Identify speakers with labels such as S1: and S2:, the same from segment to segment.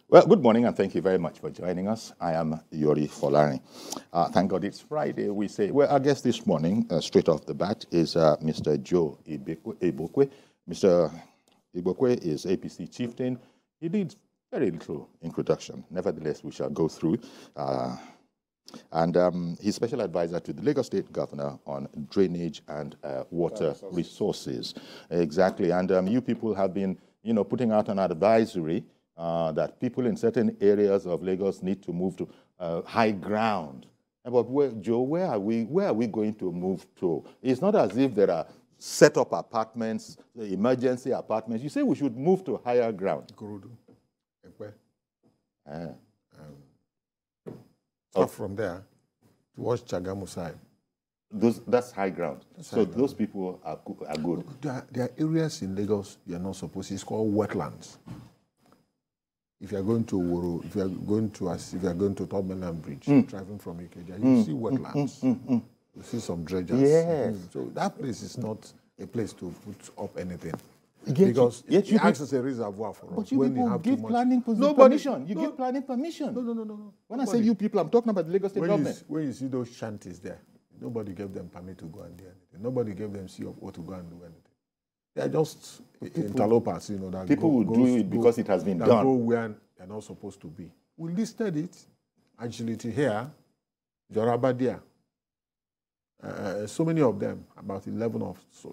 S1: Well, good morning and thank you very much for joining us. I am Yori Folari. Thank God it's Friday. We say, well, I guess this morning, straight off the bat, is Mr. Joe Ibokwe. Mr. Ibokwe is APC chieftain. He did very little introduction. Nevertheless, we shall go through. And he's special advisor to the Lagos State Governor on drainage and water resources. Exactly. And you people have been, putting out an advisory that people in certain areas of Lagos need to move to high ground. But Joe, where are we going to move to? It's not as if there are set-up apartments, emergency apartments. You say we should move to higher ground.
S2: Start from there towards Chagamu side.
S1: That's high ground. Those people are good.
S2: There are areas in Lagos you are not supposed to. It's called wetlands. If you are going to Woro, if you are going to Third Mainland Bridge, driving from Ikeja, you see wetlands. You see some dredgers.
S1: Yes.
S2: So that place is not a place to put up anything. Because it acts as a reservoir for us.
S1: But you
S2: when
S1: people
S2: you have
S1: give
S2: too much.
S1: planning permission. You give planning permission.
S2: No.
S1: When I say you people, I'm talking about the Lagos State government.
S2: When you see those shanties there, nobody gave them permit to go and do anything. Nobody gave them COO to go and do anything. They are just interlopers, that
S1: people will do it because it has been done.
S2: Go where they're not supposed to be. We listed it. Agility here, Joraba there. So many of them, about 11 of such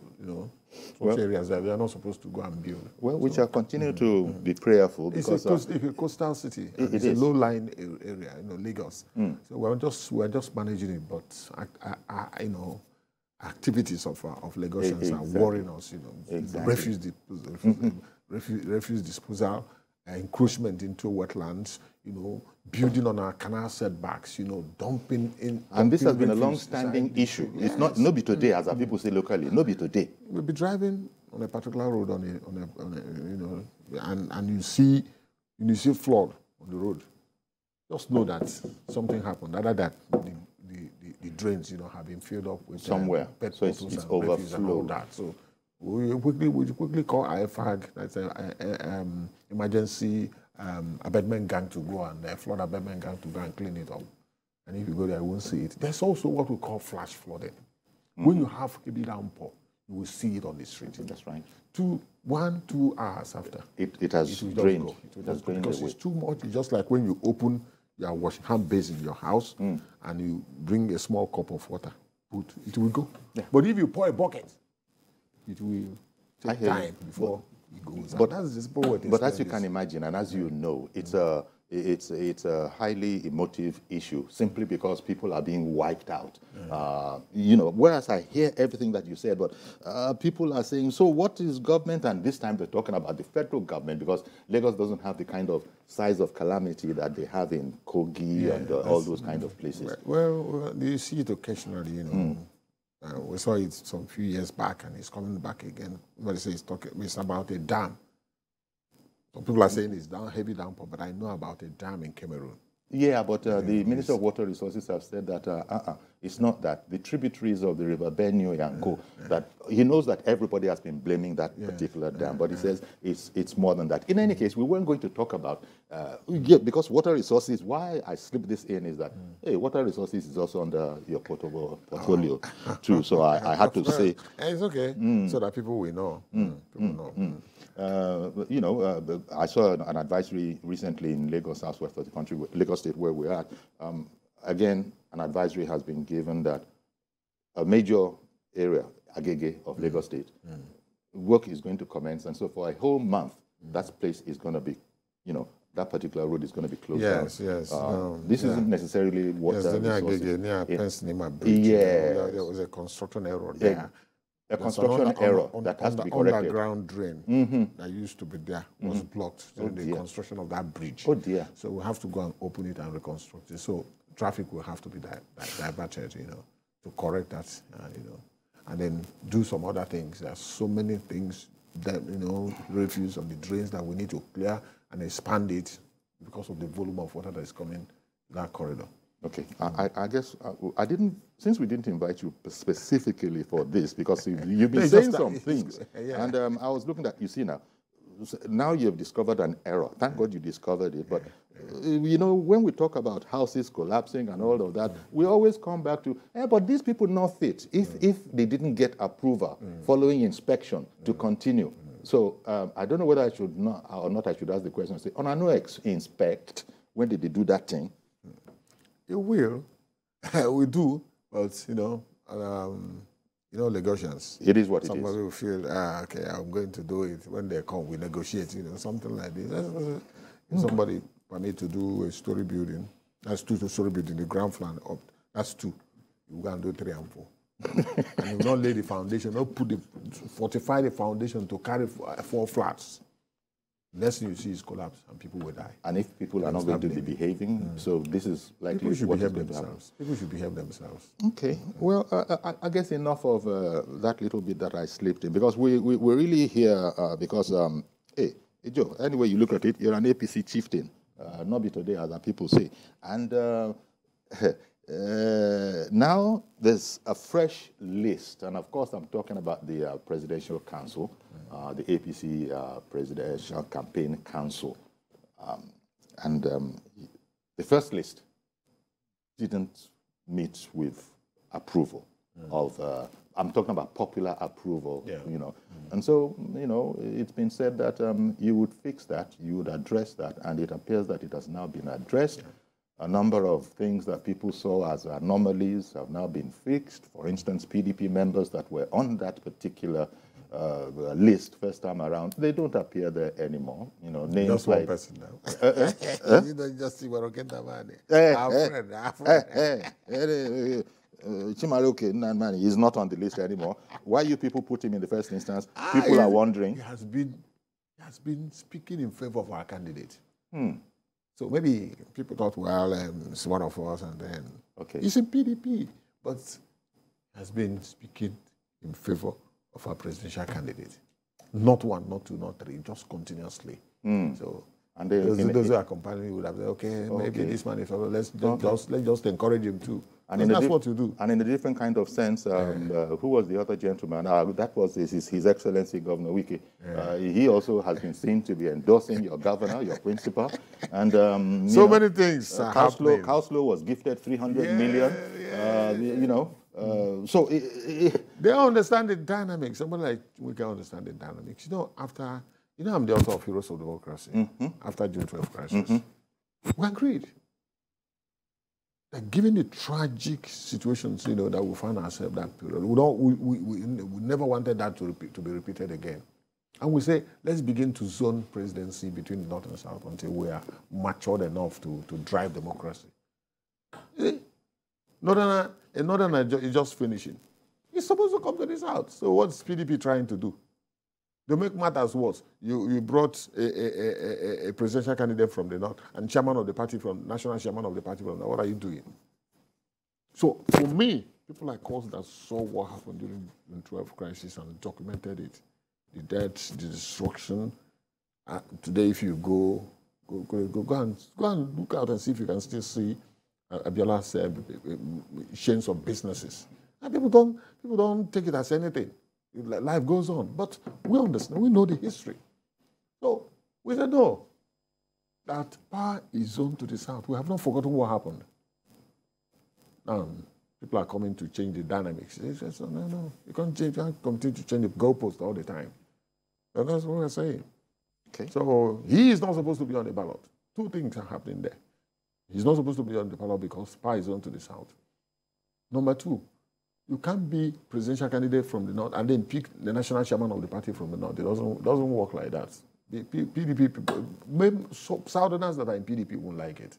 S2: areas that they are not supposed to go and build.
S1: Well, we shall continue to be prayerful because
S2: it's a coastal city. It's a low-lying area, Lagos. So we're just managing it, but activities of Lagosians are worrying us. Refuse disposal, encroachment into wetlands. Building on our canal setbacks, dumping in.
S1: And this has been a long-standing issue. Yes. It's not be today, as our people say locally. No be today.
S2: We'll be driving on a particular road and you see flood on the road. Just know that something happened. Other that the drains, have been filled up with
S1: somewhere. So it's overflowed.
S2: And all that. So we quickly call IFAG. That's emergency. Abetment gang to go and flood abetment gang to go and clean it up. And if you go there, you won't see it. There's also what we call flash flooding. When you have heavy downpour, you will see it on the street.
S1: That's right.
S2: 1, 2 hours after.
S1: It has drained.
S2: It has drained because it's too much. It's just like when you open your hand basin in your house and you bring a small cup of water, it will go. Yeah. But if you pour a bucket, it will take time before it goes. But that's the simple way.
S1: But as you can imagine, and as you know, it's a highly emotive issue simply because people are being wiped out. Whereas I hear everything that you said, but people are saying, so what is government? And this time they're talking about the federal government because Lagos doesn't have the kind of size of calamity that they have in Kogi and all those kind of places.
S2: Well, you see it occasionally, we saw it some few years back, and it's coming back again. Everybody says it's about a dam. Some people are saying it's heavy downpour, but I know about a dam in Cameroon.
S1: Yeah, but the Minister of Water Resources have said that it's not that. The tributaries of the river BENUE and Co. That he knows that everybody has been blaming that particular dam, but he says it's more than that. In any case, we weren't going to talk about because water resources. Why I slipped this in is that water resources is also under your portfolio too. So I had to say
S2: it's okay so that people will know. People know.
S1: I saw an advisory recently in Lagos, southwest of the country, Lagos State, where we're at. Again, an advisory has been given that a major area, Agege of Lagos State, work is going to commence, and so for a whole month, that place is going to be, that particular road is going to be closed down.
S2: Yes.
S1: This isn't necessarily water resources.
S2: Near Pensinema Bridge. There was a construction error there.
S1: A construction error that has to be corrected.
S2: Underground drain that used to be there was blocked during the construction of that bridge.
S1: Oh dear.
S2: So we have to go and open it and reconstruct it. So traffic will have to be diverted, to correct that, and then do some other things. There are so many things that, refuse on the drains that we need to clear and expand it because of the volume of water that is coming that corridor.
S1: Okay, I guess I didn't, since we didn't invite you specifically for this, because you've been saying some things, and I was looking at, you see now, now you've discovered an error. Thank God you discovered it. But, you know, when we talk about houses collapsing and all of that, we always come back to, but these people not fit if they didn't get approval following inspection to continue. So I don't know whether I should not, or not I should ask the question, say, on no inspect, when did they do that thing?
S2: You will. We do, but, you know, Lagosians.
S1: It is what it is.
S2: Somebody will feel, okay, I'm going to do it. When they come, we negotiate, you know, something like this. Somebody permit to do a story building. That's 2-story building, the ground floor up. That's 2. You can do 3 and 4. And you not lay the foundation, not fortify the foundation to carry 4 flats. Next thing you see is collapse, and people will die.
S1: And if people are not going to be behaving, so this is likely
S2: people should
S1: what
S2: behave
S1: is going to
S2: themselves. People should behave themselves.
S1: Okay. Well, I guess enough of that little bit that I slipped in, because we're really here because, hey, Joe, anyway you look at it, you're an APC chieftain, not be today, as people say. And now there's a fresh list, and of course I'm talking about the Presidential Council, the APC Presidential Campaign Council. The first list didn't meet with approval of, I'm talking about popular approval, you know. And so, you know, it's been said that you would fix that, you would address that, and it appears that it has now been addressed. A number of things that people saw as anomalies have now been fixed. For instance, PDP members that were on that particular list first time around, they don't appear there anymore. You know, names
S2: just
S1: like...
S2: one person now. You don't just see where I get that money. Our friend.
S1: Chimaroke Nanmani is not on the list anymore. Why you people put him in the first instance? People are wondering.
S2: He has been speaking in favor of our candidate. So maybe people thought, well, it's one of us, and then he's in PDP, but has been speaking in favor of our presidential candidate. Not 1, not 2, not 3, just continuously. So, and those who are accompanying would have said, okay, maybe this man is, let's just encourage him too. And that's what you do.
S1: And in a different kind of sense, who was the other gentleman? That was His Excellency Governor Wiki. He also has been seen to be endorsing your governor, your principal. And
S2: so many things are happening.
S1: Cowslow was gifted 300 million. You know, so
S2: they understand the dynamics. Somebody like we can understand the dynamics. You know, after I'm the author of Heroes of Democracy. After June 12 crisis, we agreed. Like, given the tragic situations, you know, that we found ourselves that period, we never wanted that to be repeated again. And we say, let's begin to zone presidency between the North and South until we are matured enough to drive democracy. Northern is just finishing. It's supposed to come to the South. So what's PDP trying to do? To make matters worse, you brought a presidential candidate from the North and chairman of the party national chairman of the party from the North. What are you doing? So for me, people like us that saw what happened during the 12 crisis and documented it, the deaths, the destruction. Today, if you go and look out and see if you can still see Abiola's chains of businesses. And people don't take it as anything. Life goes on, but we understand, we know the history. So we said, no, that power is zoned to the South. We have not forgotten what happened. People are coming to change the dynamics. They say, so, no, you can't continue to change the goalpost all the time. And that's what we're saying. Okay. So he is not supposed to be on the ballot. 2 things are happening there. He's not supposed to be on the ballot because power is zoned to the South. Number 2, you can't be presidential candidate from the North and then pick the national chairman of the party from the North. It doesn't work like that. The PDP people, Southerners that are in PDP won't like it.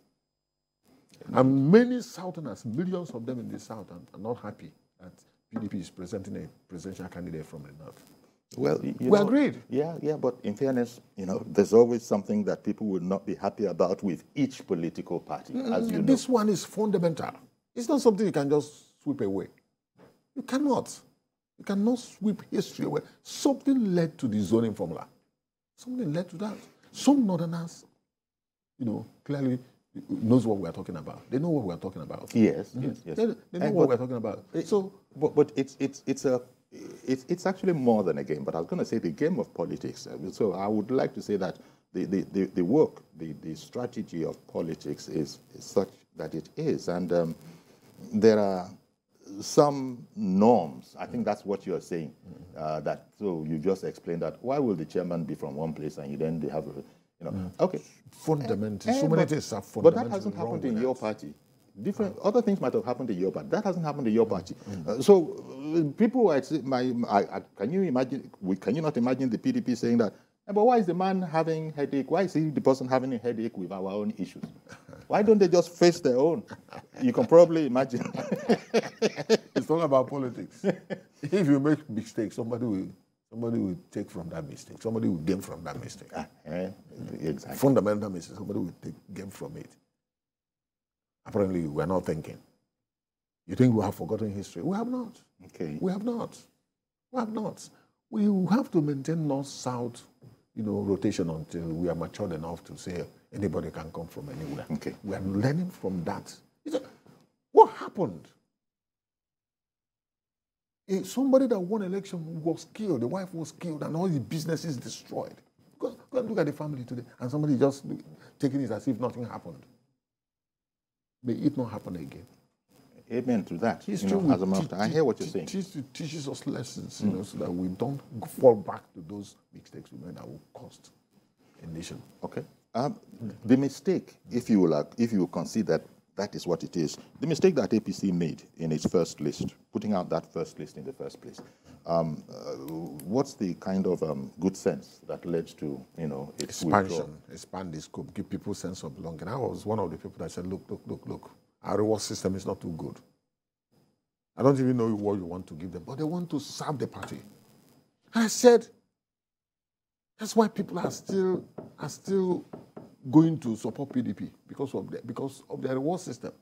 S2: And many Southerners, millions of them in the South, are not happy that PDP is presenting a presidential candidate from the North.
S1: Well,
S2: we agreed.
S1: Yeah, but in fairness, you know, there's always something that people would not be happy about with each political party, as you know.
S2: This one is fundamental. It's not something you can just sweep away. You cannot. You cannot sweep history away. Something led to the zoning formula. Something led to that. Some Northerners, you know, clearly knows what we are talking about. They know what we are talking about.
S1: Yes.
S2: They know what we are talking about.
S1: But it's it's actually more than a game, but I was going to say the game of politics. So I would like to say that the work, the strategy of politics is such that it is. And there are some norms. I think that's what you're saying. So you just explained that. Why will the chairman be from one place and you then they have a, okay.
S2: Fundamentally, so many things are fundamentally.
S1: But that hasn't happened in your party. Different other things might have happened in your party. That hasn't happened in your party. So people, can you imagine? Can you not imagine the PDP saying that? But why is the man having headache? Why is he the person having a headache with our own issues? Why don't they just face their own? You can probably imagine.
S2: It's all about politics. If you make mistakes, somebody will take from that mistake. Somebody will gain from that mistake.
S1: Exactly.
S2: Fundamental mistake. Somebody will gain from it. Apparently, we're not thinking. You think we have forgotten history? We have not.
S1: Okay.
S2: We have not. We have not. We have to maintain north-south, rotation until we are matured enough to say anybody can come from anywhere.
S1: Okay.
S2: We are learning from that. What happened? Somebody that won election was killed. The wife was killed, and all his business is destroyed. Go and look at the family today, and somebody just taking it as if nothing happened. May it not happen again.
S1: Amen to that. As a master, I hear what you're saying.
S2: Teaches us lessons, so that we don't fall back to those mistakes we made that will cost a nation.
S1: Okay. The mistake, if you will consider that is what it is, the mistake that APC made in its first list, putting out that first list in the first place, what's the kind of good sense that led to its
S2: expansion, expand the scope, give people sense of belonging. I was one of the people that said, look, our reward system is not too good. I don't even know what you want to give them, but they want to serve the party. And I said, that's why people are still going to support PDP because of their reward system.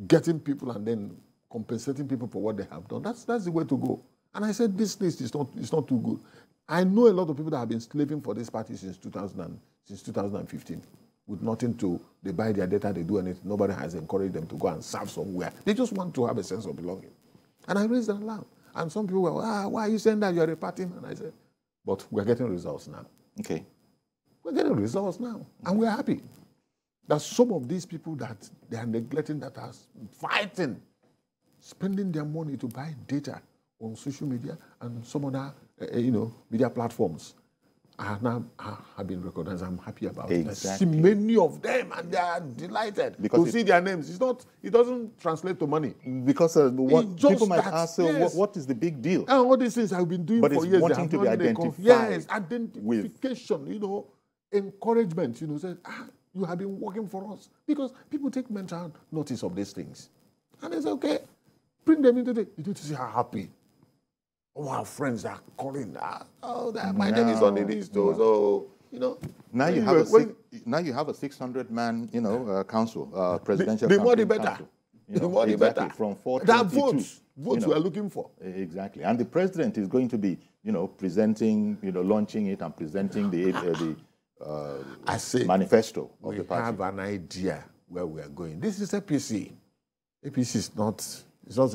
S2: Getting people and then compensating people for what they have done. That's the way to go. And I said, this list is not too good. I know a lot of people that have been slaving for this party since 2015. With nothing to, they buy their data, they do anything. Nobody has encouraged them to go and serve somewhere. They just want to have a sense of belonging. And I raised an alarm. And some people were, why are you saying that you're a party man? I said, but we're getting results now.
S1: Okay.
S2: We're getting results now. And we're happy that some of these people that they are neglecting, that are fighting, spending their money to buy data on social media and some other, media platforms, have been recognized. I'm happy about it. I see many of them, and they are delighted to see their names. It doesn't translate to money.
S1: Because people might ask, what is the big deal?
S2: And all these things I've been doing for years.
S1: Wanting to be identified.
S2: Yes, identification, encouragement, say, you have been working for us. Because people take mental notice of these things. And it's okay. Bring them into you need to see how happy. All our friends are calling. My name is on the list. So,
S1: Now you have a 600-man, council, presidential.
S2: The more the better. The more the better.
S1: From 422.
S2: Votes we are looking for.
S1: Exactly, and the president is going to be, presenting, launching it and presenting the manifesto of the party.
S2: We have an idea where we are going. This is APC. APC is not. It's not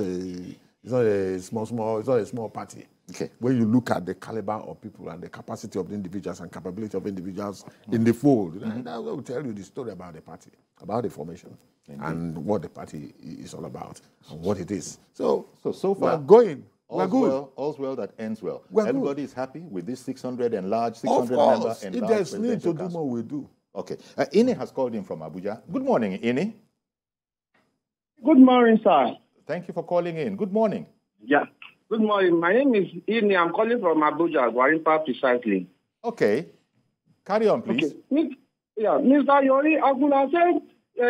S2: a small party.
S1: Okay.
S2: When you look at the caliber of people and the capacity of the individuals and capability of individuals in the fold, and that will tell you the story about the party, about the formation, and what the party is all about, and what it is. So far, we're going. We're good.
S1: All's well that ends well.
S2: We're
S1: Everybody is happy with this 600 member enlarged.
S2: If there's need to do more, we do.
S1: Okay. Ini has called in from Abuja. Good morning, Ini.
S3: Good morning, sir.
S1: Thank you for calling in. Good morning.
S3: Yeah. Good morning. My name is Ini. I'm calling from Abuja, Gwarimpa precisely.
S1: Okay. Carry on, please.
S3: Okay. Mr. Yori, I would have said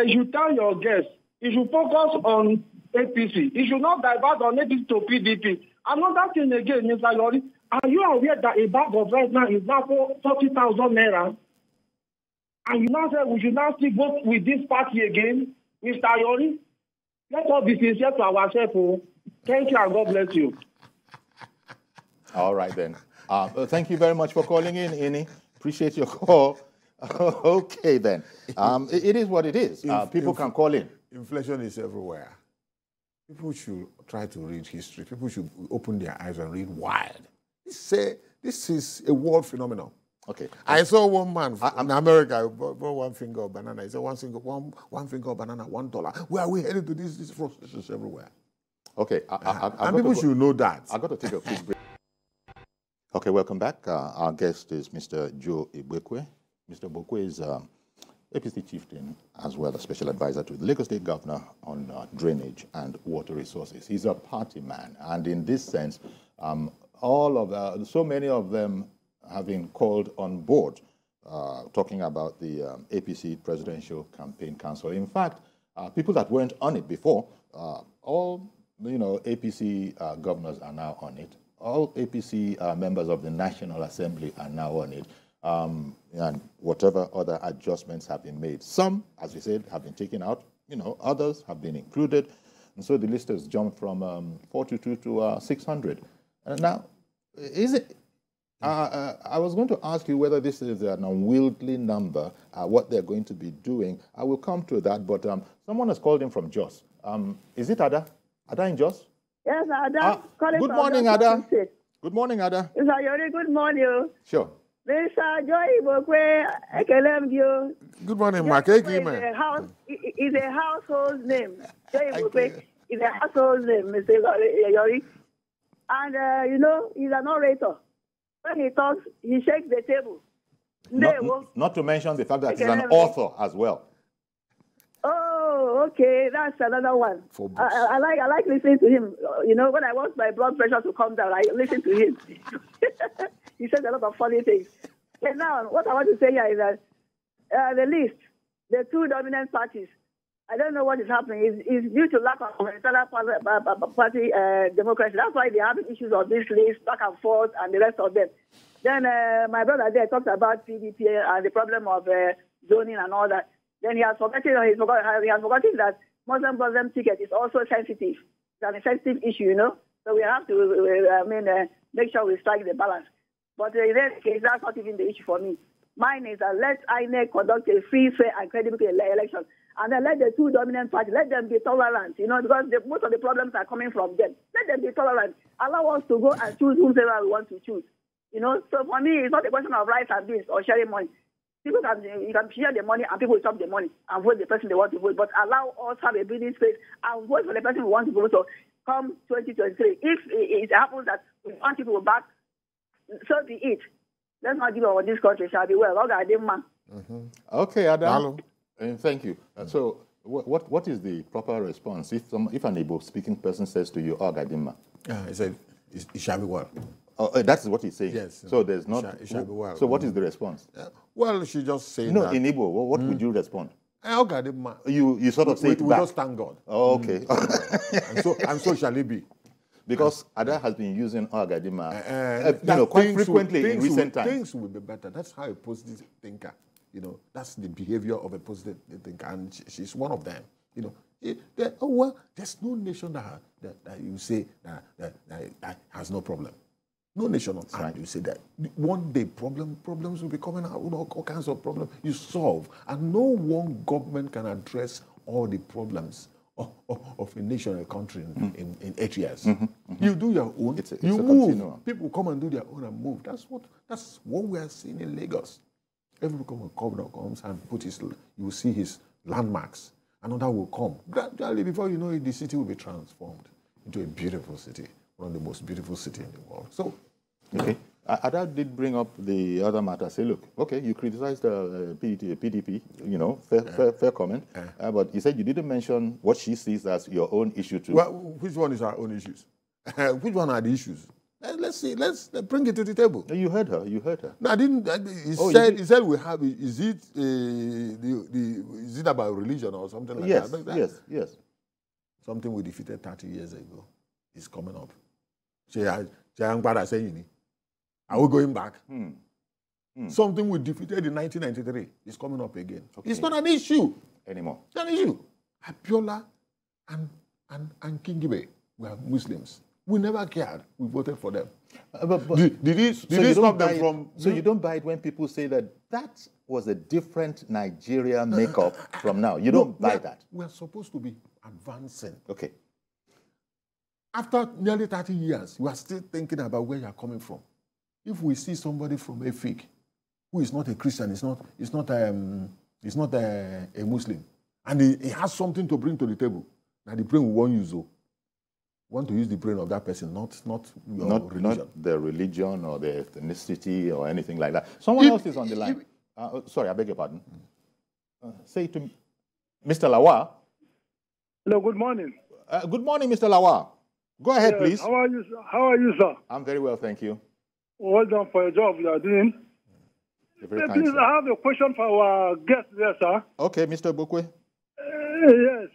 S3: you tell your guests, you should focus on APC. You should not divert on APC to PDP. Another thing again, Mr. Yori, are you aware that a bag of rice now is now for 40,000 naira? And you now say we should now still vote with this party again, Mr. Yori? Let us be sincere to ourselves. Thank you and God bless you.
S1: All right then. Thank you very much for calling in, Ini. Appreciate your call. Okay then. It is what it is. People can call in.
S2: Inflation is everywhere. people should try to read history. People should open their eyes and read wide. This is a world phenomenon.
S1: Okay.
S2: I saw one man in America bought one finger of banana. He said one finger of banana, $1. Where are we headed to? This process everywhere.
S1: Okay.
S2: And people should know that.
S1: I've got to take a quick break. Okay, welcome back. Our guest is Mr. Joe Igbekwe. Mr. Igbekwe is APC chieftain, as well as special advisor to the Lagos State Governor on drainage and water resources. He's a party man, and in this sense, so many of them having called on board, talking about the APC Presidential Campaign Council. In fact, people that weren't on it before, all APC governors are now on it. All APC members of the National Assembly are now on it. And whatever other adjustments have been made. Some, as you said, have been taken out. Others have been included. And so the list has jumped from 422 to 600. And now, is it... I was going to ask you whether this is an unwieldy number, what they're going to be doing. I will come to that, but someone has called in from Jos. Is it Ada? Ada in Jos?
S4: Yes, Ada.
S1: Good morning, Ada. Good morning, Ada.
S4: Good morning.
S1: Sure.
S4: Mr. Joy Igbekwe,
S2: good morning, Mark.
S4: It's a household name. Joy Igbekwe is a household name, Mr. Yori. And, he's an orator. When he talks, he shakes the table.
S1: Not to mention the fact that he's an author as well.
S4: Oh, okay, that's another one. I like listening to him. When I want my blood pressure to come down, I listen to him. He says a lot of funny things. And now, what I want to say here is that the list, the two dominant parties, I don't know what is happening. It's due to lack of internal party democracy. That's why they're having issues on this list, back and forth, and the rest of them. Then my brother there talked about PDP and the problem of zoning and all that. Then he has forgotten that Muslim ticket is also sensitive. It's an sensitive issue, So we have to make sure we strike the balance. But in any case, that's not even the issue for me. Mine is that let INEC conduct a free, fair, and credible election. And then let the two dominant parties, let them be tolerant, because most of the problems are coming from them. Let them be tolerant. Allow us to go and choose whoever we want to choose. So for me, it's not a question of rice and beans or sharing money. You can share the money and people will chop the money and vote the person they want to vote. But allow us to have a breathing space and vote for the person we want to vote. So come 2023, if it happens that we want people back, so be it. Let's not give up this country, shall be well.
S1: Okay, Adam. Thank you. So what is the proper response if an Igbo-speaking person says to you, Ogadima?
S2: He said, it shall be well.
S1: Oh, that's what he's saying.
S2: Yes.
S1: So there's not...
S2: It shall be well.
S1: So what is the response?
S2: Well, she just said
S1: that... in Igbo, what would you respond? You sort of say it back.
S2: We just thank God.
S1: Oh, okay.
S2: And so shall it be.
S1: Because Ada has been using Ogadima quite frequently in recent times.
S2: Things will be better. That's how a positive thinker, that's the behavior of a positive thinker. And she's one of them. There's no nation that you say that has no problem. No nation on earth, you say that. One day problems will be coming out, all kinds of problems you solve. And no one government can address all the problems of a nation, a country in 8 years. You do your own, you move. Continuum. People come and do their own and move. That's what we are seeing in Lagos. Every governor comes and you will see his landmarks. Another will come. Gradually, before you know it, the city will be transformed into a beautiful city, one of the most beautiful cities in the world. So,
S1: okay. Ada did bring up the other matter. Say, look, okay, you criticized PDP, fair comment. But you said you didn't mention what she sees as your own issue too.
S2: Well, which one is our own issues? Which one are the issues? Let's see. Let's bring it to the table.
S1: You heard her.
S2: No, I didn't. He said we have. Is it about religion or something like that?
S1: Yes.
S2: Something we defeated 30 years ago is coming up. Are we going back? Something we defeated in 1993 is coming up again. Okay. It's not an issue
S1: anymore.
S2: It's not an issue. Abiola and Kingibe were Muslims. We never cared. We voted for them. Did he stop them from...
S1: So you don't buy it when people say that was a different Nigeria makeup from now. You don't buy that.
S2: We're supposed to be advancing.
S1: Okay.
S2: After nearly 30 years, you are still thinking about where you are coming from. If we see somebody from Efik who is not a Christian, is not a Muslim, and he has something to bring to the table, now the brain will want to use the brain of that person, not your religion.
S1: Not the religion or the ethnicity or anything like that. Someone else is on the line. Sorry, I beg your pardon. Say to me, Mr. Lawa.
S5: Hello, good morning.
S1: Good morning, Mr. Lawa. Go ahead,
S5: yes,
S1: please.
S5: How are you, sir? How are you, sir?
S1: I'm very well, thank you.
S5: Well done for your job you are doing. Please, I have a question for our guest there, sir.
S1: Okay, Mr. Bukwe.
S5: Yes.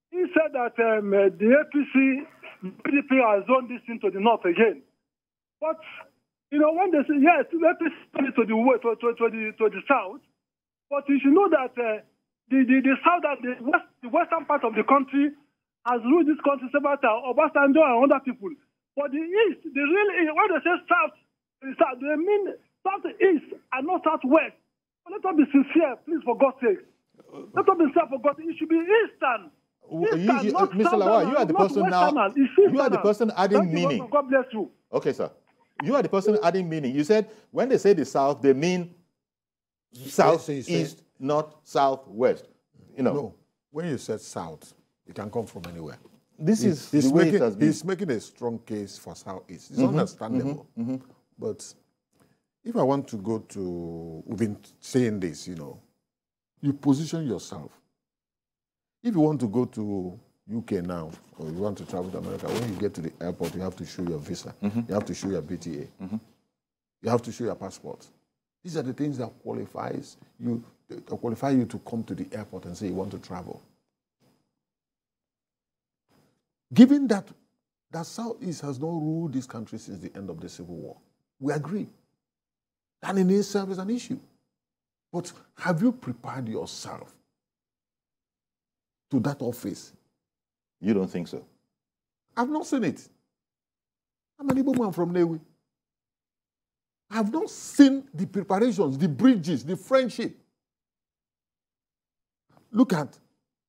S5: He said that the APC, PDP has done this thing to the north again. But, when they say, yes, the APC done it to the south, but you should know that the south and the western part of the country has ruled this country several times, Obasanjo and other people. But the east, the real east, when they say south, they mean southeast and not southwest. But let us be sincere, please, for God's sake. Let us be sincere for God's sake. It should be eastern.
S1: Mr. Lawa, you are the person now. You are the person adding meaning.
S5: God bless you.
S1: Okay, sir. You are the person adding meaning. You said when they say the south, they mean southeast, not southwest.
S2: No, when you said south, it can come from anywhere.
S1: He's
S2: making a strong case for southeast. It's understandable. But if I want to go to, we've been saying this, you position yourself. If you want to go to UK now, or you want to travel to America, when you get to the airport, you have to show your visa. You have to show your BTA. You have to show your passport. These are the things that qualify you to come to the airport and say you want to travel. Given that Southeast has not ruled this country since the end of the Civil War, we agree. And in itself is an issue. But have you prepared yourself to that office?
S1: You don't think so?
S2: I've not seen it. I'm an Igbo man from Newi. I've not seen the preparations, the bridges, the friendship. Look at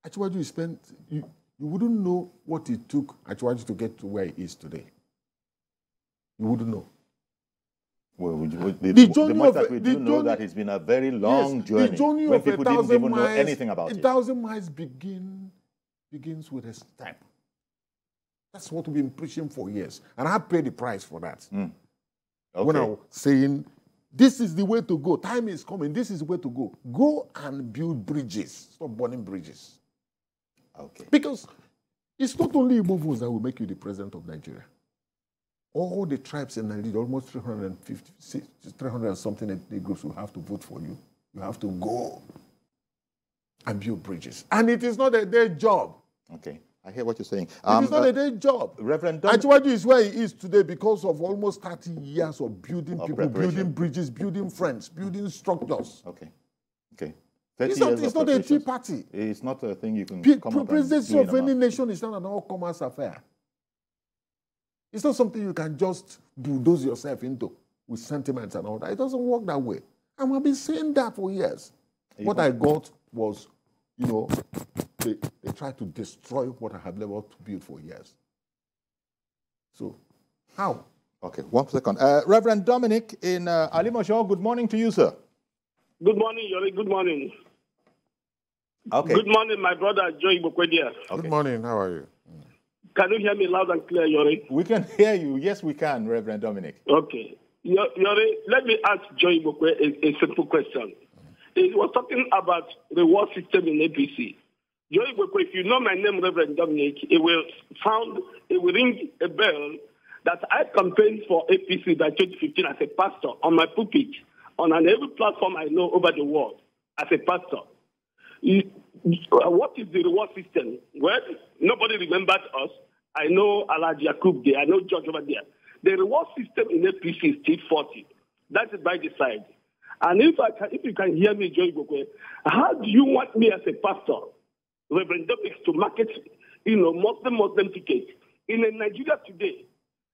S2: Asiwaju. You wouldn't know what it took Asiwaju to get to where he is today. You wouldn't know.
S1: Well, we know that it's been a very long journey.
S2: The journey
S1: when
S2: of
S1: people
S2: 1,000
S1: didn't even
S2: miles,
S1: know anything about it.
S2: 1,000 miles begins with a step. That's what we've been preaching for years. And I paid the price for that.
S1: Okay.
S2: When I was saying, this is the way to go. Time is coming. This is the way to go. Go and build bridges. Stop burning bridges.
S1: Okay.
S2: Because it's not only Igbo votes that will make you the president of Nigeria. All the tribes in Nigeria, almost 300 and something ethnic groups will have to vote for you. You have to go and build bridges. And it is not a day job.
S1: Okay. I hear what you're saying.
S2: It is not a day job.
S1: Reverend
S2: Asiwaju is where he is today because of almost 30 years of building people, building bridges, building friends, building structures.
S1: Okay. Okay.
S2: It's not a tea party.
S1: It's not a thing you can come up
S2: presidency of any nation is not an all-commerce affair. It's not something you can just bulldoze yourself into with sentiments and all that. It doesn't work that way. And I've been saying that for years. What I got was, they tried to destroy what I have leveled to build for years. So, how?
S1: Okay, 1 second. Reverend Dominic in Alimosho, good morning to you, sir.
S6: Good morning, Yori. Good morning.
S1: Okay.
S6: Good morning, my brother, Joy Bokwedia.
S2: Okay. Good morning. How are you?
S6: Can you hear me loud and clear, Yori?
S1: We can hear you. Yes, we can, Reverend Dominic.
S6: Okay. Yori, let me ask Joy Bokwe a simple question. He was talking about the reward system in APC. Joy Bokwe, if you know my name, Reverend Dominic, it will ring a bell that I campaigned for APC by 2015 as a pastor on my pulpit, on every platform I know over the world as a pastor. What is the reward system? Well, nobody remembered us. I know Alhaji Yakub there. I know George over there. The reward system in APC is still 40. That is by the side. And if you can hear me, Joy Bokwe, how do you want me as a pastor, Reverend Dominic, to market, Muslim tickets in Nigeria today?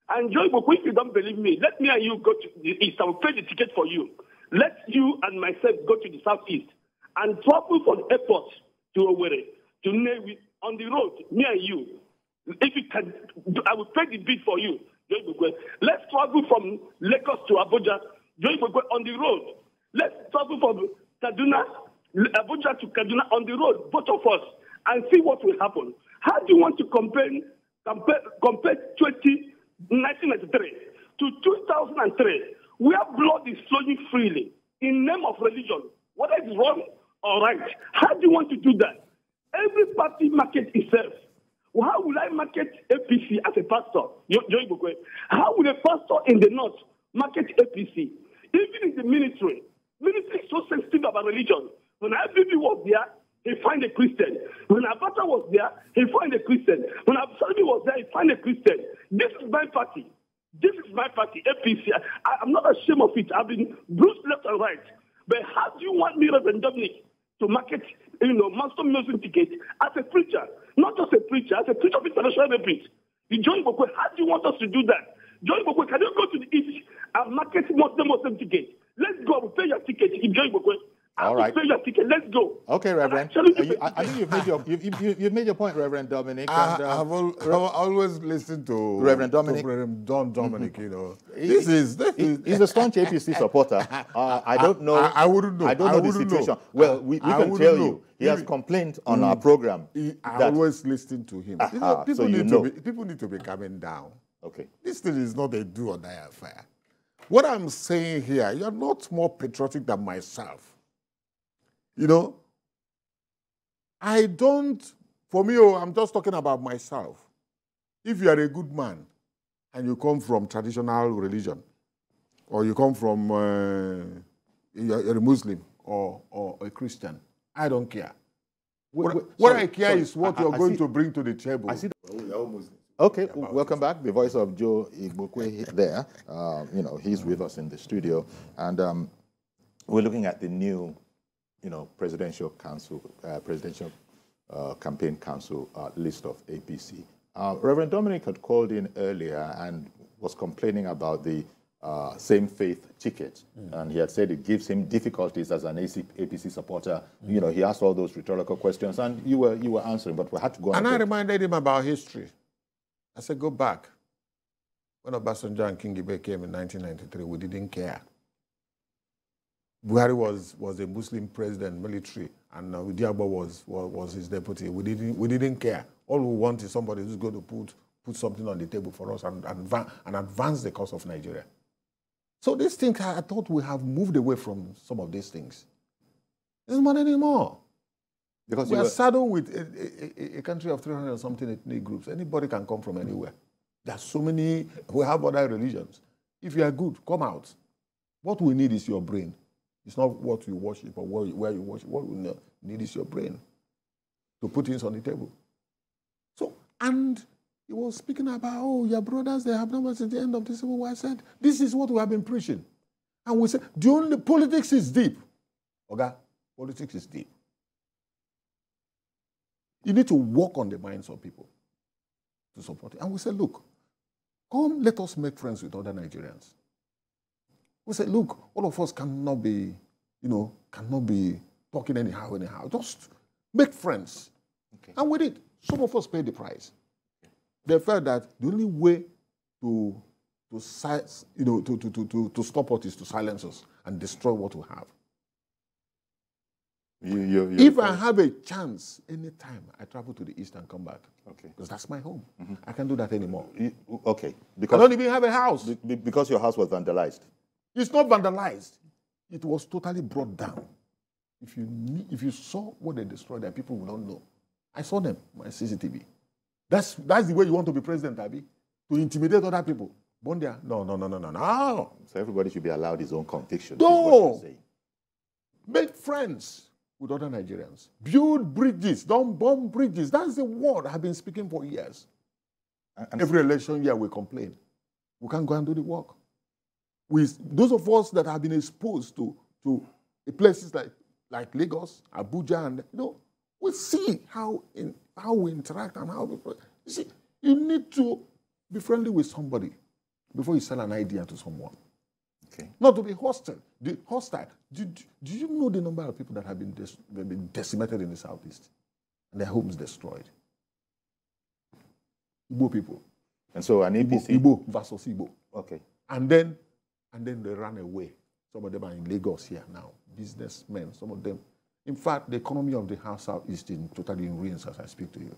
S6: And Joy Bokwe, if you don't believe me, let me and you go to the east. I will pay the ticket for you. Let you and myself go to the southeast and travel from the airport to Owerri, to Newi, on the road, me and you. If you can, I will pay the bid for you. Let's travel from Lagos to ABUJA on the road. Let's travel from ABUJA to Kaduna on the road, both of us, and see what will happen. How do you want to compare 1993 to 2003, where blood is flowing freely in name of religion? Whether it's wrong or right, how do you want to do that? Every party market itself. How will I market APC as a pastor? How will a pastor in the north market APC? Even in the ministry is so sensitive about religion. When IPP was there, he find a Christian. When Abata was there, he find a Christian. When Absalami was there, he find a Christian. This is my party. This is my party, APC. I'm not ashamed of it. I've been bruised left and right. But how do you want me, Reverend Dominic, to market, master music ticket as a preacher? Not just a preacher, as a preacher of international repeat. John Bokwe, how do you want us to do that? John Bokwe, can you go to the east and market Muslim ticket? Let's go. I will pay your ticket in John Bokwe.
S1: All right.
S6: Pay your ticket. Let's go.
S1: Okay, Reverend. I think you've made your point, Reverend Dominic.
S2: I've always listened to
S1: Reverend Dominic.
S2: To Reverend Dominic, you know.
S1: He's a staunch APC supporter. I don't know.
S2: I wouldn't know.
S1: I don't know the situation. Well, we can tell you. He has complained on our program.
S2: I always listen to him. People need to be coming down.
S1: Okay.
S2: This thing is not a do or die affair. What I'm saying here, you're not more patriotic than myself. You know, for me, I'm just talking about myself. If you are a good man and you come from traditional religion, or you come from, you're a Muslim or a Christian, I don't care. What I care is what you're going to bring to the table. I see
S1: Okay, welcome back. The voice of Joe Igbokwe there. He's with us in the studio. And we're looking at the new presidential council, campaign council list of APC. Reverend Dominic had called in earlier and was complaining about the same faith ticket. And he had said it gives him difficulties as an APC supporter. He asked all those rhetorical questions and you were answering, but we had to go on.
S2: And I reminded him about history. I said, go back. When Obasanjo and King Ibe came in 1993, we didn't care. Buhari was a Muslim president, military, and Diabo was his deputy. We didn't care. All we want is somebody who's going to put something on the table for us and advance the cause of Nigeria. So these things, I thought we have moved away from some of these things. It's not anymore. Because we are saddled with a country of 300 and something ethnic groups. Anybody can come from anywhere. There are so many. We have other religions. If you are good, come out. What we need is your brain. It's not what you worship or where you worship. What we need is your brain to put things on the table. So, and he was speaking about, your brothers, they have numbers at the end of the Civil War. I said, this is what we have been preaching. And we said, the only politics is deep. Okay? Politics is deep. You need to work on the minds of people to support it. And we said, look, come, let us make friends with other Nigerians. We said, look, all of us cannot be talking anyhow. Just make friends. Okay. And we did. Some of us paid the price. They felt that the only way to stop us is to silence us and destroy what we have. If I have a chance, anytime I travel to the east and come back, okay, because that's my home. I can't do that anymore.
S1: Okay,
S2: because I don't even have a house.
S1: Because your house was vandalized.
S2: It's not vandalized. It was totally brought down. If you saw what they destroyed, that people will not know. I saw them, my CCTV. That's the way you want to be president, Abi, to intimidate other people. Bondia, no.
S1: So everybody should be allowed his own conviction.
S2: No. Make friends with other Nigerians. Build bridges. Don't bomb bridges. That's the word I've been speaking for years. And every election year we complain. We can't go and do the work. Those of us that have been exposed to places like Lagos, Abuja, and we see how we interact and how we. You see, you need to be friendly with somebody before you sell an idea to someone. Okay. Not to be hostile. Do you know the number of people that have been decimated in the Southeast and their homes destroyed? Igbo people.
S1: And so an APC?
S2: Igbo versus Igbo.
S1: Okay.
S2: And then they ran away. Some of them are in Lagos here now. Businessmen, some of them. In fact, the economy of the South is totally in ruins as I speak to you.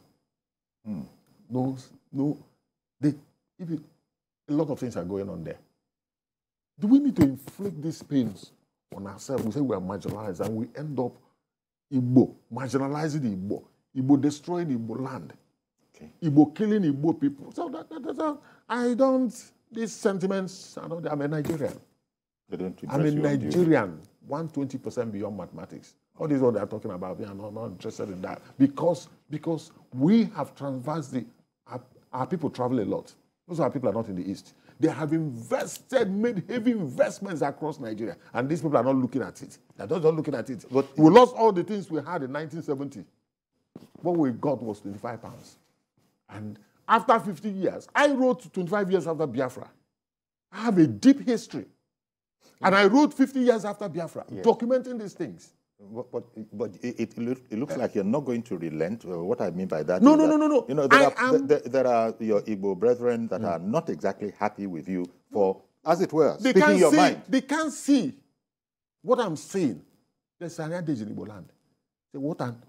S2: A lot of things are going on there. Do we need to inflict these pains on ourselves? We say we are marginalized and we end up Igbo, marginalizing the Igbo, Igbo destroying Igbo land, Igbo killing Igbo people. So these sentiments, I'm a Nigerian. I'm a Nigerian, 120% beyond mathematics. All this is what they're talking about. We are not interested in that. Because we have traversed our people travel a lot. Those are people are not in the East. They have invested, made heavy investments across Nigeria. And these people are not looking at it. They're not looking at it. But we lost all the things we had in 1970. What we got was 25 pounds. And after 50 years, I wrote 25 years after Biafra. I have a deep history. And I wrote 50 years after Biafra, documenting these things.
S1: But it looks like you're not going to relent. What I mean by that
S2: no.
S1: You know, there are your Igbo brethren that are not exactly happy with you for, as it were, speaking your mind.
S2: They can't see what I'm saying. There's an adage in Igbo land.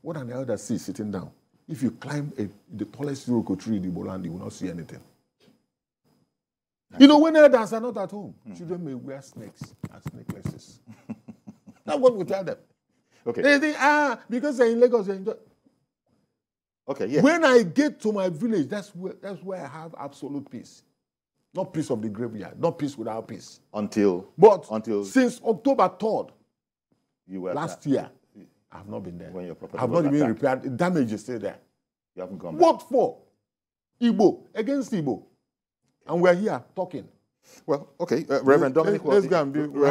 S2: What an elder sees sitting down. If you climb the tallest Iroko tree in Igbo land, you will not see anything. You know, when elders are not at home, children may wear snakes and necklaces. That's what we tell them.
S1: Okay.
S2: They think, because they're in Lagos, they enjoy.
S1: Okay, yeah.
S2: When I get to my village, that's where I have absolute peace. Not peace of the graveyard, not peace without peace.
S1: Until
S2: since October 3rd, last year, I've not been there.
S1: When your property
S2: I've not even repaired. The damage is still there.
S1: You haven't gone back.
S2: What for? Igbo against Igbo. And we're here talking.
S1: Well, okay, Reverend Dominic.
S2: Let's go and rebuild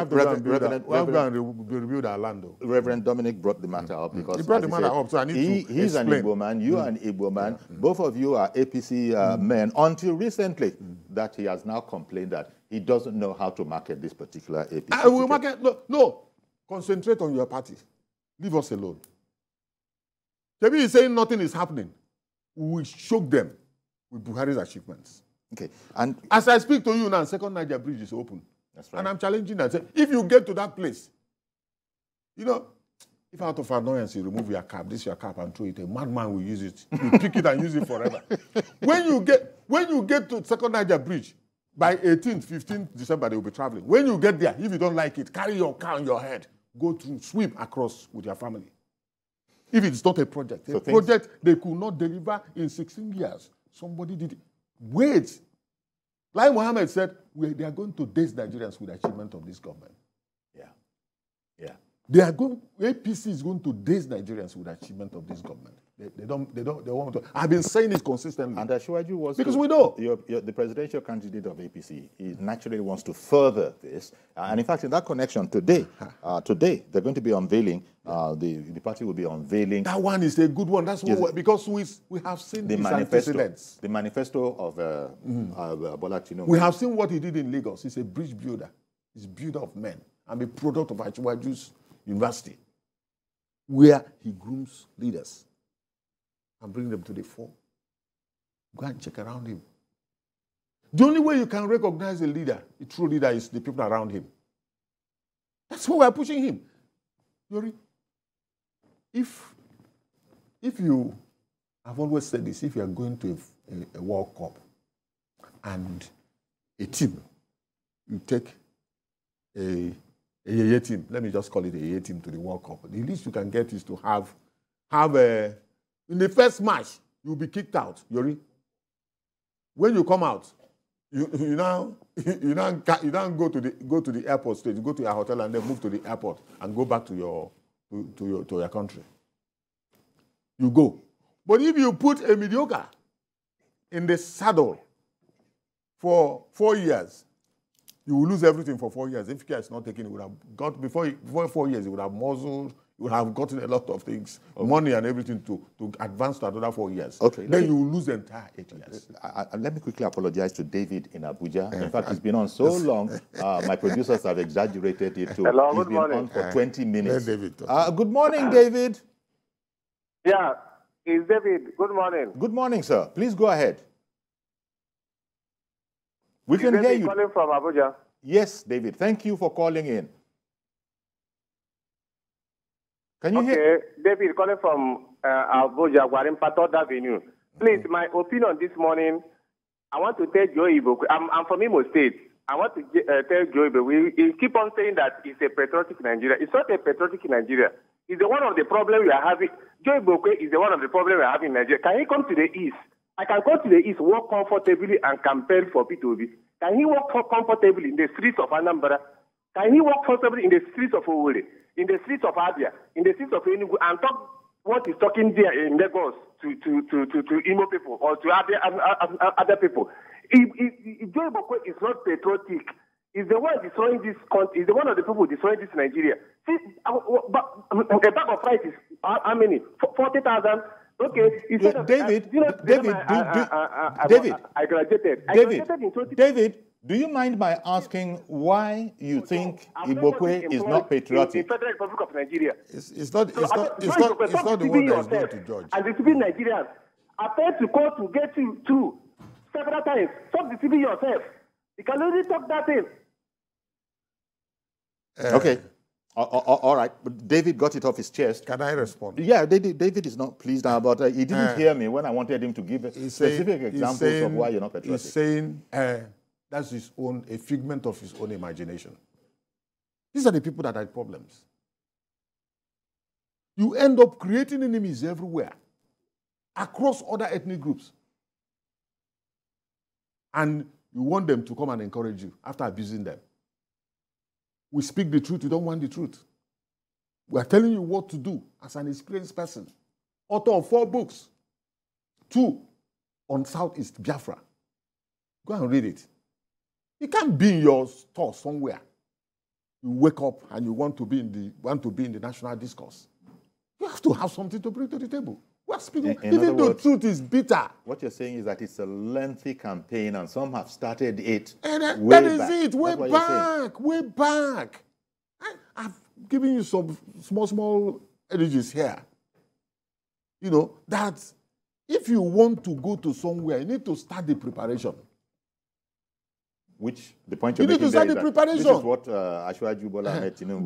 S2: our land.
S1: Reverend Dominic brought the matter up because
S2: he brought the matter up, so I need to
S1: he's an Igbo man, you are an Igbo man. Both of you are APC men. Until recently, that he has now complained that he doesn't know how to market this particular APC.
S2: I will market. No. Concentrate on your party. Leave us alone. Maybe he's saying nothing is happening. We will shock them with Buhari's achievements.
S1: Okay, and
S2: as I speak to you now, Second Niger Bridge is open.
S1: That's right.
S2: And I'm challenging that. If you get to that place, you know, if out of annoyance you remove your cap, this your cap, and throw it, a madman will use it. You pick it and use it forever. When you get to Second Niger Bridge, by 18th, 15th December, they will be traveling. When you get there, if you don't like it, carry your car on your head, go through, sweep across with your family. If it's not a project, project they could not deliver in 16 years. Somebody did it. Wait. Like Mohammed said, they are going to daze Nigerians with the achievement of this government. Yeah. APC is going to daze Nigerians with the achievement of this government. They want to. I've been saying it consistently.
S1: And Asiwaju was
S2: because we know
S1: the presidential candidate of APC. He naturally wants to further this, and in fact, in that connection, today they're going to be unveiling. The party will be unveiling.
S2: That one is a good one. That's what because we have seen the manifesto.
S1: The manifesto of Bola Tinubu.
S2: We have seen what he did in Lagos. He's a bridge builder. He's a builder of men. I'm a product of Asiwaju's university, where he grooms leaders and bring them to the fore. Go and check around him. The only way you can recognize a leader, a true leader, is the people around him. That's why we're pushing him. Yori, if you, I've always said this, if you are going to a World Cup and a team, you take a team, let me just call it a team to the World Cup. The least you can get is to have in the first match, you'll be kicked out, Yori. When you come out, you now go to the airport stage, you go to your hotel and then move to the airport and go back to your country. You go. But if you put a mediocre in the saddle for 4 years, you will lose everything for 4 years. If care is not taken, it would have got before 4 years, it would have muzzled. You would have gotten a lot of things, money and everything to advance to another 4 years.
S1: Okay.
S2: Then you will lose the entire 8 years.
S1: Let me quickly apologize to David in Abuja. In fact, he's been on so long, my producers have exaggerated it to
S7: Hello,
S1: he's
S7: good
S1: been
S7: morning.
S1: on for 20 minutes.
S2: David.
S1: Good morning, David.
S7: Yeah, it's David. Good morning.
S1: Good morning, sir. Please go ahead. We can hear you.
S7: Calling from Abuja.
S1: Yes, David. Thank you for calling in. Can you hear?
S7: Okay, David calling from Abuja, Gwarimpato Avenue. Please, my opinion this morning, I want to tell Joe Ibo, I'm from Imo State. I want to tell Joe Ibo, we keep on saying that it's a patriotic Nigeria. It's not a patriotic Nigeria. It's one of the problems we are having. Joe Ibo is the one of the problems we are having in Nigeria. Can he come to the East? I can come to the East, work comfortably and campaign for P2B. Can he work comfortably in the streets of Anambra? Can he work comfortably in the streets of Owerri, in the streets of Abia, in the streets of Enugu, and talk what he's talking there in Lagos to Imo people or to other people? Joe Boko is not patriotic. He's the one destroying this country. He's the one of the people destroying this Nigeria. See, a bag of rice is how many? 40,000. Okay,
S1: David,
S7: I graduated.
S1: David, do you mind by asking why you think Ibokwe is not patriotic?
S7: In Federal Republic of Nigeria.
S2: It's not the one that is going to judge.
S7: And deceiving Nigerians. I tried to call to get you through several times. Stop deceiving yourself. You can only talk that thing.
S1: Okay. All right, but David got it off his chest.
S2: Can I respond?
S1: Yeah, David is not pleased now, but he didn't hear me when I wanted him to give specific examples of why you're not patriotic.
S2: He's saying that's a figment of his own imagination. These are the people that have problems. You end up creating enemies everywhere, across other ethnic groups. And you want them to come and encourage you after abusing them. We speak the truth, you don't want the truth. We are telling you what to do as an experienced person. Author of 4 books. 2 on Southeast Biafra. Go and read it. You can't be in your store somewhere. You wake up and you want to be in the national discourse. You have to have something to bring to the table. We are speaking, even though the truth is bitter.
S1: What you're saying is that it's a lengthy campaign and some have started it
S2: way back. I've given you some small energies here. You know, that if you want to go to somewhere, you need to start the preparation.
S1: Which the point you're making there is that this is what Asiwaju Bola Ahmed Tinubu,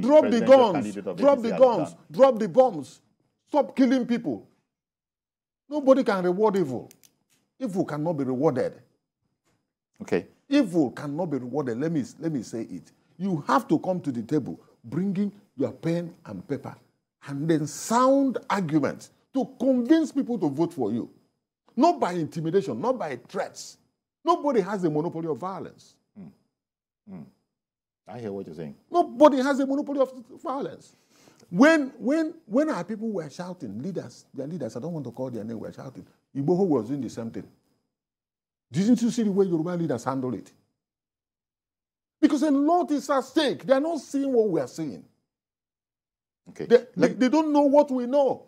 S2: drop the guns. Stop killing people. Nobody can reward evil. Evil cannot be rewarded.
S1: Okay.
S2: Evil cannot be rewarded. Let me say it. You have to come to the table, bringing your pen and paper, and then sound arguments to convince people to vote for you. Not by intimidation, not by threats. Nobody has a monopoly of violence.
S1: I hear what you're saying.
S2: Nobody has a monopoly of violence. When our people were shouting, their leaders, I don't want to call their name, were shouting, Igboho was doing the same thing. Didn't you see the way Yoruba leaders handle it? Because a lot is at stake. They are not seeing what we are seeing.
S1: Okay.
S2: They don't know what we know.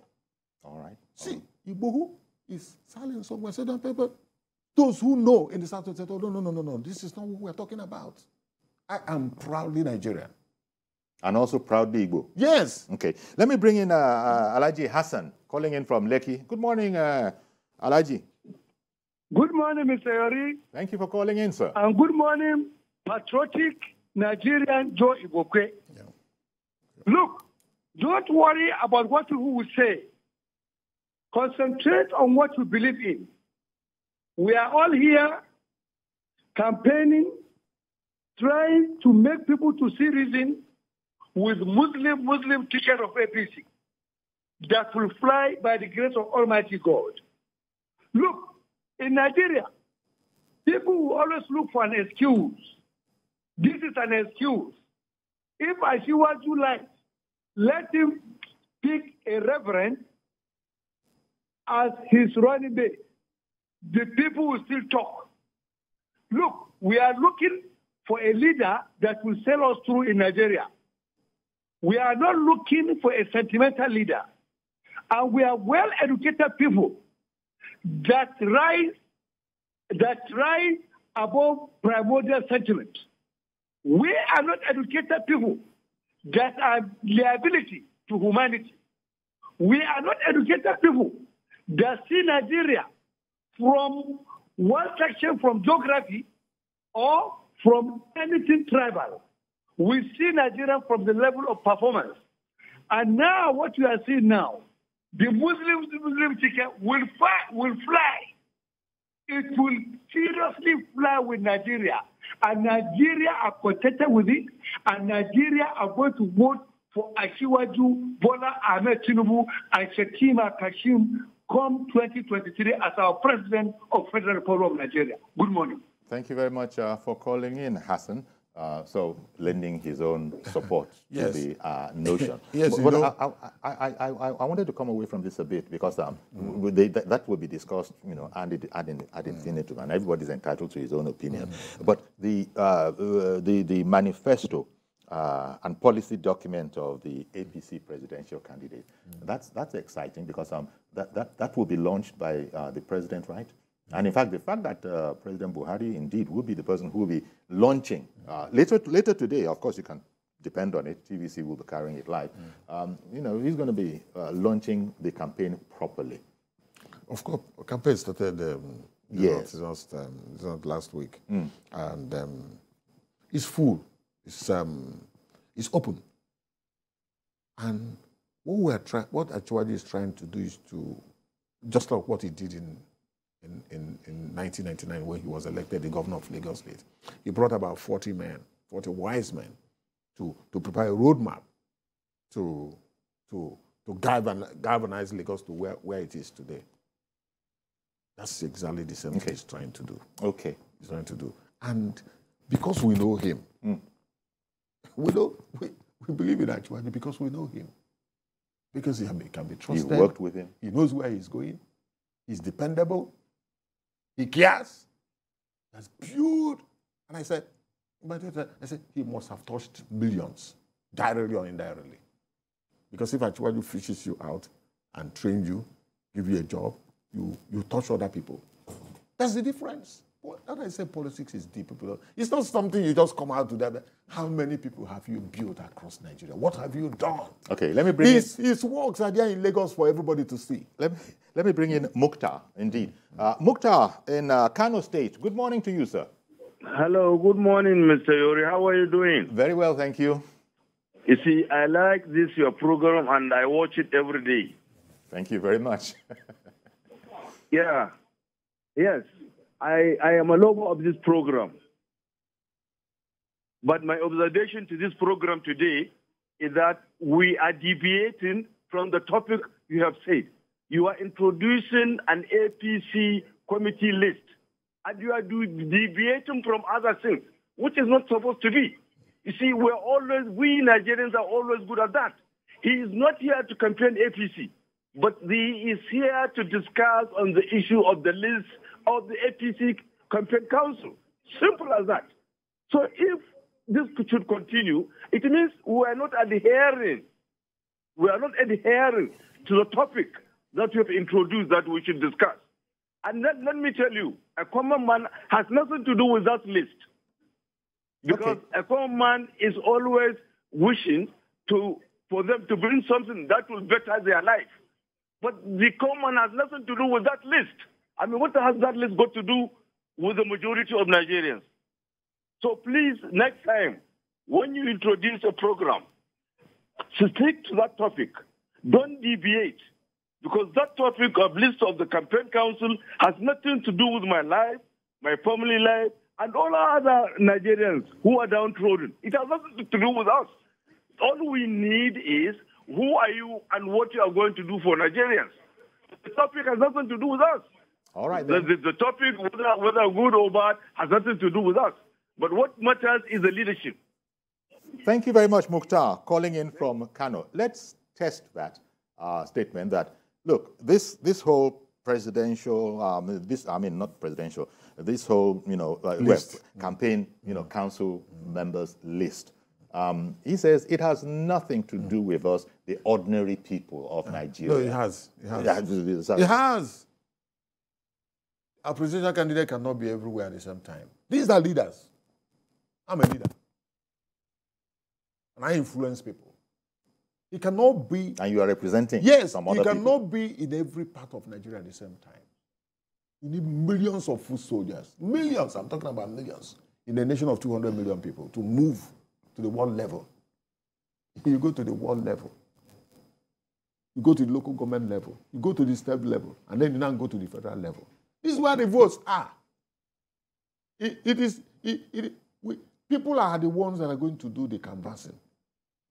S1: All right.
S2: See, Igboho is silent somewhere. Said on paper. Those who know in the South said, oh, no, this is not what we are talking about. I am proudly Nigerian.
S1: And also proudly Igbo.
S2: Yes.
S1: Okay. Let me bring in Alhaji Hassan, calling in from Lekki. Good morning, Alhaji.
S3: Good morning, Mr. Yori.
S1: Thank you for calling in, sir.
S3: And good morning, patriotic Nigerian Joe Ibokwe. Yeah. Look, don't worry about what people will say. Concentrate on what you believe in. We are all here campaigning, trying to make people to see reason with Muslim ticket of APC that will fly by the grace of Almighty God. Look, in Nigeria, people will always look for an excuse. This is an excuse. If Asiwaju likes, let him pick a reverend as his running mate. The people will still talk. Look, we are looking for a leader that will sail us through in Nigeria. We are not looking for a sentimental leader. And we are well-educated people that rise above primordial sentiment. We are not educated people that are liability to humanity. We are not educated people that see Nigeria from one section from geography
S8: or from anything tribal. We see Nigeria from the level of performance. And now what you are seeing now, the Muslim ticket will fly. It will seriously fly with Nigeria. And Nigeria are contented with it. And Nigeria are going to vote for Asiwaju, Bola, Ahmed, Tinubu, and Shetima Kashim come 2023 as our president of Federal Republic of Nigeria. Good morning.
S1: Thank you very much for calling in, Hassan. So lending his own support to the notion.
S2: Yes,
S1: but I wanted to come away from this a bit because that will be discussed, ad infinitum, and everybody's entitled to his own opinion. But the manifesto and policy document of the APC presidential candidate, that's exciting because that will be launched by the president, right? And in fact, the fact that President Buhari indeed will be the person who will be launching later today, of course you can depend on it, TVC will be carrying it live, he's going to be launching the campaign properly.
S2: Of course, campaign started
S1: yes.
S2: not last week. And it's full, it's open. And what Asiwaju is trying to do is to, just like what he did in 1999 when he was elected the governor of Lagos State. He brought about 40 wise men to prepare a roadmap to galvanize Lagos to where it is today. That's exactly the same thing he's trying to do.
S1: Okay.
S2: He's trying to do. And because we know him, we believe in Asiwaju because we know him. Because he can be trusted.
S1: You worked with him.
S2: He knows where he's going. He's dependable. He cares. That's built. And I said, he must have touched millions, directly or indirectly. Because if Asiwaju fishes you out and trains you, give you a job, you touch other people. That's the difference. That I say politics is deep. It's not something you just come out to them. How many people have you built across Nigeria? What have you done?
S1: Okay, let me bring
S2: his works are there in Lagos for everybody to see.
S1: Let me bring in MUKTAR, indeed. MUKTAR in KANO State. Good morning to you, sir.
S9: Hello, good morning, Mr. Yori. How are you doing?
S1: Very well, thank you.
S9: You see, I like your program, and I watch it every day.
S1: Thank you very much.
S9: Yeah. Yes. I am a lover of this program. But my observation to this program today is that we are deviating from the topic you have said. You are introducing an APC committee list, and you are deviating from other things, which is not supposed to be. You see, we Nigerians are always good at that. He is not here to campaign APC, but he is here to discuss on the issue of the list of the APC campaign council. Simple as that. So if this should continue, it means we are not adhering. We are not adhering to the topic that you have introduced that we should discuss. And let me tell you, a common man has nothing to do with that list. Because a common man is always wishing for them to bring something that will better their life. But the common man has nothing to do with that list. I mean, what has that list got to do with the majority of Nigerians? So please, next time, when you introduce a program, stick to that topic. Don't deviate. Because that topic of list of the campaign council has nothing to do with my life, my family life, and all other Nigerians who are downtrodden. It has nothing to do with us. All we need is who are you and what you are going to do for Nigerians. The topic has nothing to do with us.
S1: All right.
S9: The topic, whether good or bad, has nothing to do with us. But what matters is the leadership.
S1: Thank you very much, MUKTAR, calling in from KANO. Let's test that statement that, look, this whole presidential, this whole, campaign, council members list. He says it has nothing to do with us, the ordinary people of Nigeria.
S2: No, it has. It has. A presidential candidate cannot be everywhere at the same time. These are leaders. I'm a leader. And I influence people. He cannot be...
S1: And you are representing some other people.
S2: Yes, he cannot be in every part of Nigeria at the same time. You need millions of foot soldiers. Millions, I'm talking about millions. in a nation of 200 million people to move to the world level. You go to the world level. You go to the local government level. You go to the state level. And then you now go to the federal level. This is where the votes are. People are the ones that are going to do the canvassing.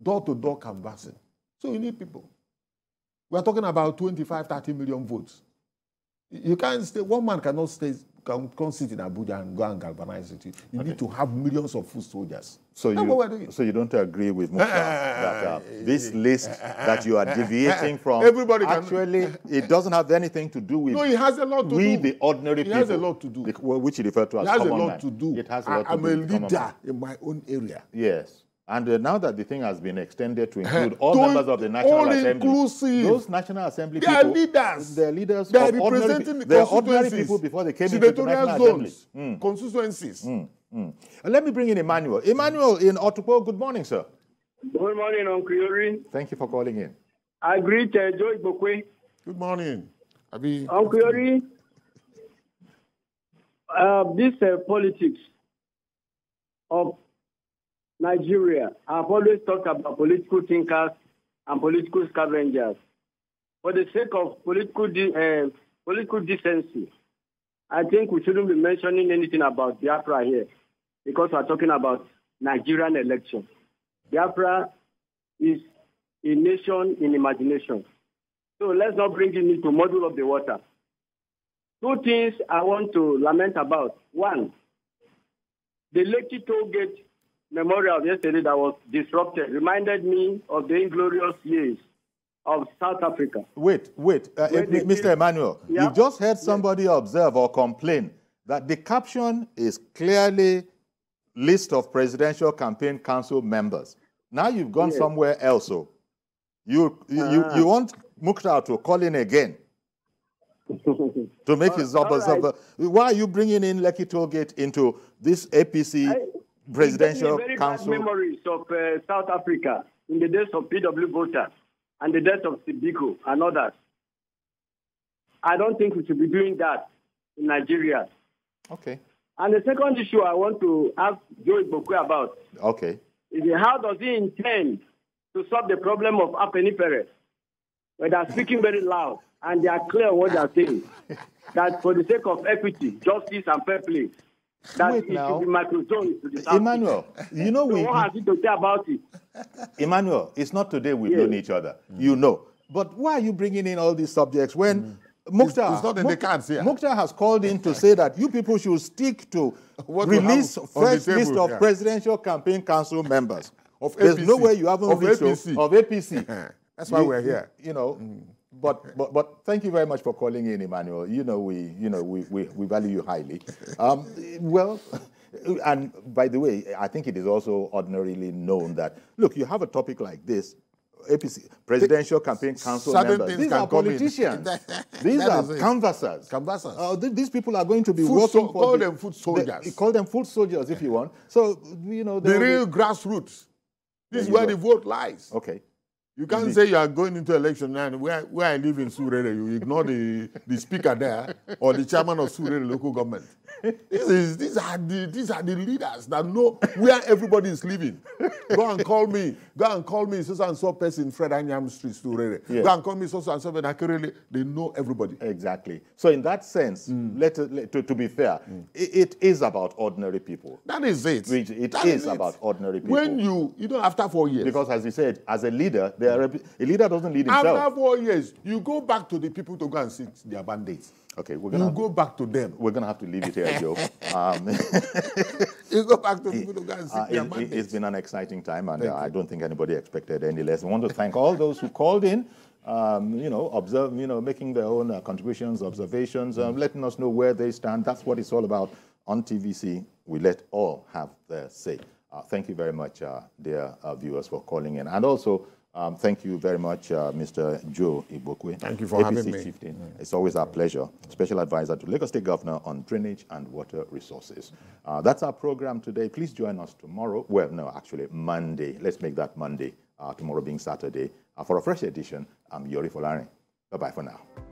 S2: Door-to-door canvassing. So you need people. We're talking about 25, 30 million votes. You can't stay, one man cannot stay, can sit in Abuja and go and galvanize it. You need to have millions of foot soldiers.
S1: So you don't agree with MUKTAR that this list that you are deviating from, actually, it doesn't have anything to do with
S2: it has a lot to do.
S1: The ordinary people.
S2: It has a lot to do.
S1: Which you refer to as common man.
S2: It has a lot to do.
S1: It has a lot to do.
S2: I'm a leader in my own area.
S1: Yes. And now that the thing has been extended to include all members of the National Assembly, those National Assembly people,
S2: are leaders.
S1: They're leaders.
S2: They are representing
S1: the ordinary people before they came into the National Assembly.
S2: Constituencies.
S1: Let me bring in Emmanuel. Emmanuel in OTUKPO, good morning, sir.
S10: Good morning, Uncle Yori.
S1: Thank you for calling in.
S10: I greet Joe Ibokwe.
S2: Good morning.
S10: Uncle Yori, this politics of Nigeria, I've always talked about political thinkers and political scavengers. For the sake of political decency, I think we shouldn't be mentioning anything about Biafra here because we're talking about Nigerian elections. Biafra is a nation in imagination. So let's not bring it into muddle of the water. Two things I want to lament about. One, the Lekki toll gate memorial yesterday that was disrupted reminded me of the inglorious years of South Africa.
S1: Wait, Mr. Emmanuel, you just heard somebody observe or complain that the caption is clearly list of Presidential Campaign Council members. Now you've gone somewhere else. So you want MUKTAR to call in again to make his observer. Right. Why are you bringing in Lekki Tollgate into this APC Presidential Council?
S10: Bad memories of South Africa in the days of PW voters and the death of Sibiko and others. I don't think we should be doing that in Nigeria.
S1: Okay.
S10: And the second issue I want to ask Joe Ibokwe about is how does he intend to solve the problem of Apeniferes, where they are speaking very loud and they are clear on what they are saying, that for the sake of equity, justice, and fair play, that it should be microzoned to the South.
S1: Emmanuel, you know
S10: so what has he to say about it?
S1: Emmanuel, it's not today we've known each other. You know. But why are you bringing in all these subjects when MUKTAR,
S2: it's not in the cards here.
S1: MUKTAR has called in to say that you people should stick to release first list of Presidential Campaign Council members. There's no way you haven't reached of APC.
S2: That's why we're here.
S1: You know. But thank you very much for calling in, Emmanuel. We value you highly. Well, and by the way, I think it is also ordinarily known that, look, you have a topic like this, APC, Presidential Campaign Council members. These are politicians. These are canvassers. These people are going to be working for...
S2: Call them foot soldiers.
S1: Call them foot soldiers if you want. So, you know...
S2: The real grassroots. This is where the vote lies.
S1: Okay.
S2: You can't say you are going into election and where I live in Surere, you ignore the speaker there or the chairman of Surere local government. These are the leaders that know where everybody is living. Go and call me so and so person Fred Anyam Street Surere. Yes. Go and call me so and so Benakerele. They know everybody.
S1: Exactly. So in that sense, to be fair, it is about ordinary people.
S2: That is it.
S1: It is about ordinary people.
S2: When you know, after 4 years.
S1: Because as you said, as a leader, a leader doesn't lead himself.
S2: After 4 years, you go back to the people to go and seek their mandates.
S1: Okay,
S2: go back to them.
S1: We're gonna have to leave it here, Joe.
S2: You go back to people to go and seek their mandates.
S1: It's been an exciting time, and I don't think anybody expected any less. I want to thank all those who called in. Making their own contributions, observations, letting us know where they stand. That's what it's all about on TVC. We let all have their say. Thank you very much, dear viewers, for calling in, and also. Thank you very much, Mr. Joe Ibokwe.
S2: Thank you for having me.
S1: Chieftain. It's always our pleasure. Special Advisor to Lagos State Governor on Drainage and Water Resources. That's our program today. Please join us tomorrow. Well, no, actually, Monday. Let's make that Monday, tomorrow being Saturday. For a fresh edition, I'm Yori Folari. Bye-bye for now.